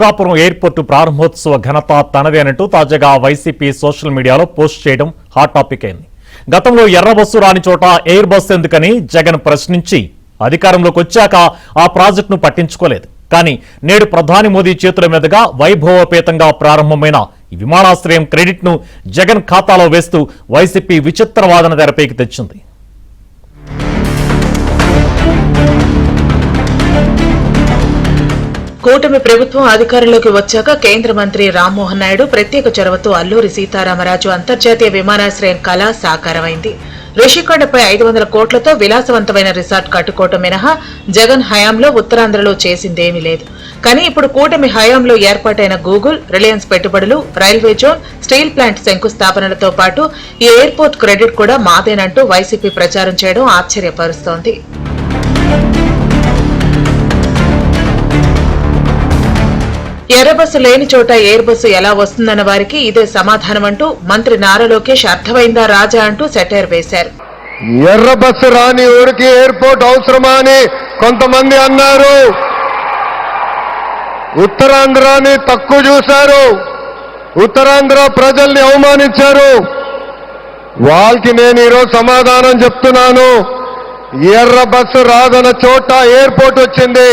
Bhogapuram airport ప్రారంభోత్సవ ఘనత తనదేనంటూ తాజాగా వైసీపీ సోషల్ మీడియాలో పోస్ట్ చేయడం హాట్ టాపిక్ అయింది. గతంలో ఎర్ర బస్సు రాని చోట ఎయిర్ బస్సు ఎందుకని జగన్ ప్రశ్నించి అధికారంలోకి వచ్చాక ఆ ప్రాజెక్టును పట్టించుకోలేదు. కానీ నేడు ప్రధాని మోదీ చేతుల మీదుగా వైభవోపేతంగా ప్రారంభమైన ఈ విమానాశ్రయం క్రెడిట్ ను జగన్ ఖాతాలో వేస్తూ వైసీపీ విచిత్ర వాదన తెరపైకి తెచ్చింది. కూటమి ప్రభుత్వం అధికారంలోకి వచ్చాక కేంద్ర మంత్రి రామ్మోహన్ నాయుడు ప్రత్యేక చొరవతో అల్లూరి సీతారామరాజు అంతర్జాతీయ విమానాశ్రయం కళ సాకారమైంది. రిషికొండపై 500 కోట్లతో విలాసవంతమైన రిసార్ట్ కట్టుకోవటం మినహా జగన్ హయాంలో ఉత్తరాంధ్రలో చేసిందేమీ లేదు. కానీ ఇప్పుడు కూటమి హయాంలో ఏర్పాటైన గూగుల్, రిలయన్స్ పెట్టుబడులు, రైల్వే జోన్, స్టీల్ ప్లాంట్ శంకుస్థాపనలతో పాటు ఈ ఎయిర్పోర్ట్ క్రెడిట్ కూడా మాదేనంటూ వైసీపీ ప్రచారం చేయడం ఆశ్చర్యపరుస్తోంది. ఎర్ర బస్సు లేని చోట ఎయిర్ బస్సు ఎలా వస్తుందన్న వారికి ఇదే సమాధానమంటూ మంత్రి నారా లోకేష్ అర్థమైందా రాజా అంటూ సెటైర్ వేశారు. ఎర్ర బస్సు రాని ఊరికి ఎయిర్పోర్ట్ అవసరమా అని కొంతమంది అన్నారు. ఉత్తరాంధ్రాని తక్కువ చూశారు, ఉత్తరాంధ్ర ప్రజల్ని అవమానించారు. వాళ్ళకి నేను ఈరోజు సమాధానం చెప్తున్నాను. ఎర్ర బస్సు రాదన్న చోట ఎయిర్పోర్ట్ వచ్చింది,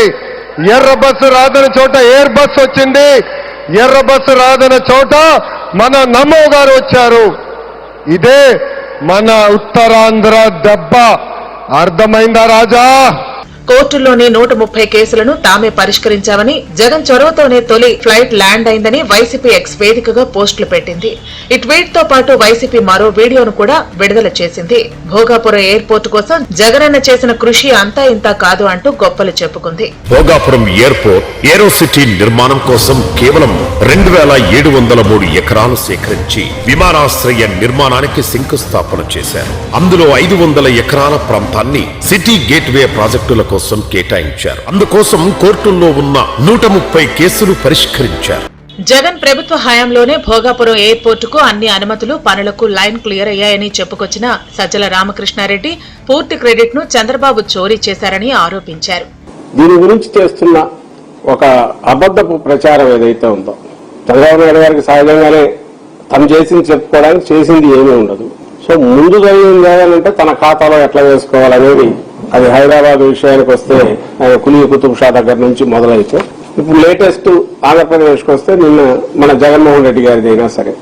ఎర్ర బస్సు రాదని చోట ఎయిర్ బస్ వచ్చింది, ఎర్ర బస్సు రాదని చోట మన నమో గారు వచ్చారు. ఇదే మన ఉత్తరాంధ్ర దెబ్బ. అర్థమైందా రాజా? కోర్టుల్లోని 130 కేసులను తామే పరిష్కరించామని, జగన్ చొరవతోనే తొలి ఫ్లైట్ ల్యాండ్ అయిందని వైసీపీ ఎక్స్ వేదికగా పోస్టులు పెట్టింది. ఈ ట్వీట్ తో పాటు వైసీపీ మరో వీడియోను కూడా విడుదల చేసింది. భోగాపురం ఎయిర్పోర్టు కోసం జగనన్న చేసిన కృషి అంతా ఇంతా కాదు అంటూ గొప్పలు చెప్పుకుంది. భోగాపురం ఎయిర్పోర్ట్ ఏరోసిటీ నిర్మాణం కోసం కేవలం 2703 ఎకరాలు సేకరించి విమానాశ్రయ నిర్మాణానికి శంకుస్థాపన చేశారు. అందులో 500 ఎకరాల ప్రాంతాన్ని సిటీ గేట్వే ప్రాజెక్టుల కోసం కేటాయించారు. అందుకోసం కోర్టుల్లో ఉన్న 130 కేసులు పరిష్కరించారు. జగన్ ప్రభుత్వ హయాంలోనే భోగాపురం ఎయిర్పోర్టుకు అన్ని అనుమతులు, పనులకు లైన్ క్లియర్ అయ్యాయని చెప్పుకొచ్చిన సజ్జల రామకృష్ణారెడ్డి పూర్తి క్రెడిట్ ను చంద్రబాబు చోరీ చేశారని ఆరోపించారు. దీని గురించి చేస్తున్న ఒక అబద్ధపు ప్రచారం ఏదైతే ఉందో, చంద్రబాబు నాయుడు గారికి సహజంగానే తను చేసింది చెప్పుకోవడానికి చేసింది ఏమీ ఉండదు. సో ముందుగా ఏం చేయాలంటే తన ఖాతాలో ఎట్లా వేసుకోవాలనేది, అది హైదరాబాద్ విషయానికి వస్తే ఆయన కులీ కుతుబ్ షా దగ్గర నుంచి మొదలైతే ఇప్పుడు లేటెస్ట్ ఆంధ్రప్రదేశ్కి వస్తే నిన్న మన జగన్మోహన్ రెడ్డి గారిది అయినా సరే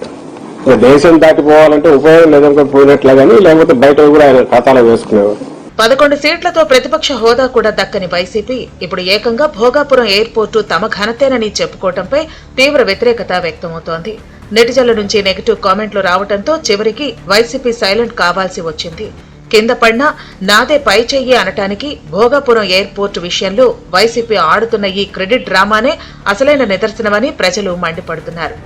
దేశం దాటిపోవాలంటే ఉపయోగం లేదనుకో పోయినట్లే కానీ, లేకపోతే బయట కూడా ఆయన ఖాతాలో వేసుకునేవారు. 11 సీట్లతో ప్రతిపక్ష హోదా కూడా దక్కని వైసీపీ ఇప్పుడు ఏకంగా భోగాపురం ఎయిర్పోర్టు తమ ఘనతేనని చెప్పుకోవడంపై తీవ్ర వ్యతిరేకత వ్యక్తమవుతోంది. నెటిజన్ల నుంచి నెగిటివ్ కామెంట్లు రావడంతో చివరికి వైసీపీ సైలెంట్ కావాల్సి వచ్చింది. కింద పడినా నాదే పై చెయ్యి అనటానికి భోగాపురం ఎయిర్పోర్టు విషయంలో వైసీపీ ఆడుతున్న ఈ క్రెడిట్ డ్రామానే అసలైన నిదర్శనమని ప్రజలు మండిపడుతున్నారు.